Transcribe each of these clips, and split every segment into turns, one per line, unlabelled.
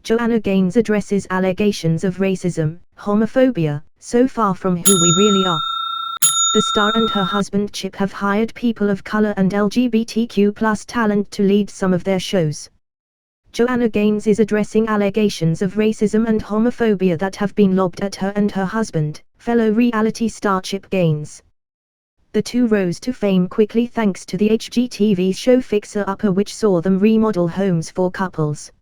Joanna Gaines addresses allegations of racism, homophobia, so far from who we really are. The star and her husband Chip have hired people of color and LGBTQ+ talent to lead some of their shows. Joanna Gaines is addressing allegations of racism and homophobia that have been lobbed at her and her husband, fellow reality star Chip Gaines. The two rose to fame quickly thanks to the HGTV show Fixer Upper, which saw them remodel homes for couples.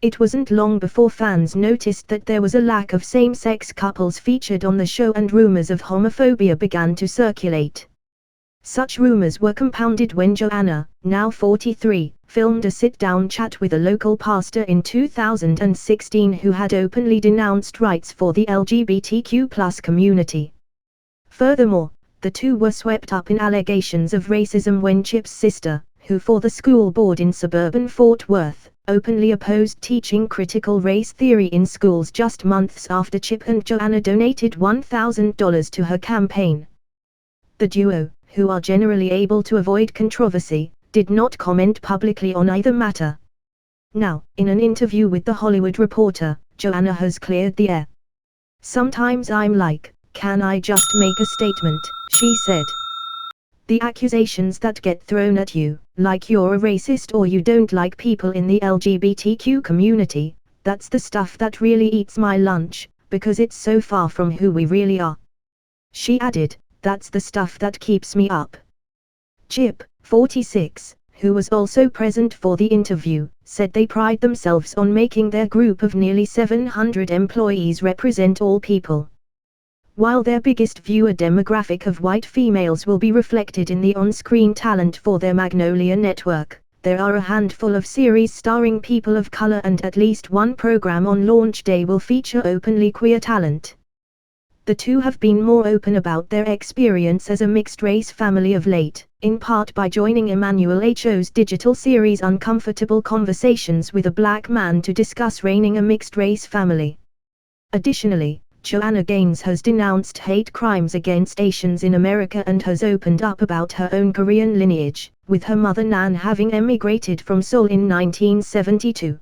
It wasn't long before fans noticed that there was a lack of same-sex couples featured on the show, and rumors of homophobia began to circulate. Such rumors were compounded when Joanna, now 43, filmed a sit-down chat with a local pastor in 2016 who had openly denounced rights for the LGBTQ+ community. Furthermore, the two were swept up in allegations of racism when Chip's sister, who for the school board in suburban Fort Worth, openly opposed teaching critical race theory in schools just months after Chip and Joanna donated $1,000 to her campaign. The duo, who are generally able to avoid controversy, did not comment publicly on either matter. Now, in an interview with The Hollywood Reporter, Joanna has cleared the air. "Sometimes I'm like, can I just make a statement?" she said. "The accusations that get thrown at you, like you're a racist or you don't like people in the LGBTQ community, that's the stuff that really eats my lunch, because it's so far from who we really are." She added, "That's the stuff that keeps me up." Chip, 46, who was also present for the interview, said they pride themselves on making their group of nearly 700 employees represent all people. While their biggest viewer demographic of white females will be reflected in the on-screen talent for their Magnolia network, there are a handful of series starring people of color, and at least one program on launch day will feature openly queer talent. The two have been more open about their experience as a mixed-race family of late, in part by joining Emmanuel Acho's digital series Uncomfortable Conversations with a Black Man to discuss reigning a mixed-race family. Additionally, Joanna Gaines has denounced hate crimes against Asians in America and has opened up about her own Korean lineage, with her mother Nan having emigrated from Seoul in 1972.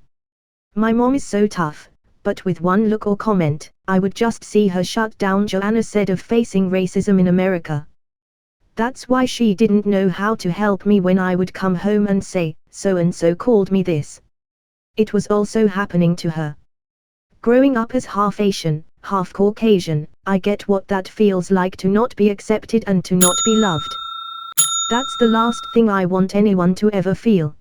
"My mom is so tough, but with one look or comment, I would just see her shut down," Joanna said of facing racism in America. "That's why she didn't know how to help me when I would come home and say, so-and-so called me this." It was also happening to her. "Growing up as half Asian, half Caucasian, I get what that feels like to not be accepted and to not be loved. That's the last thing I want anyone to ever feel."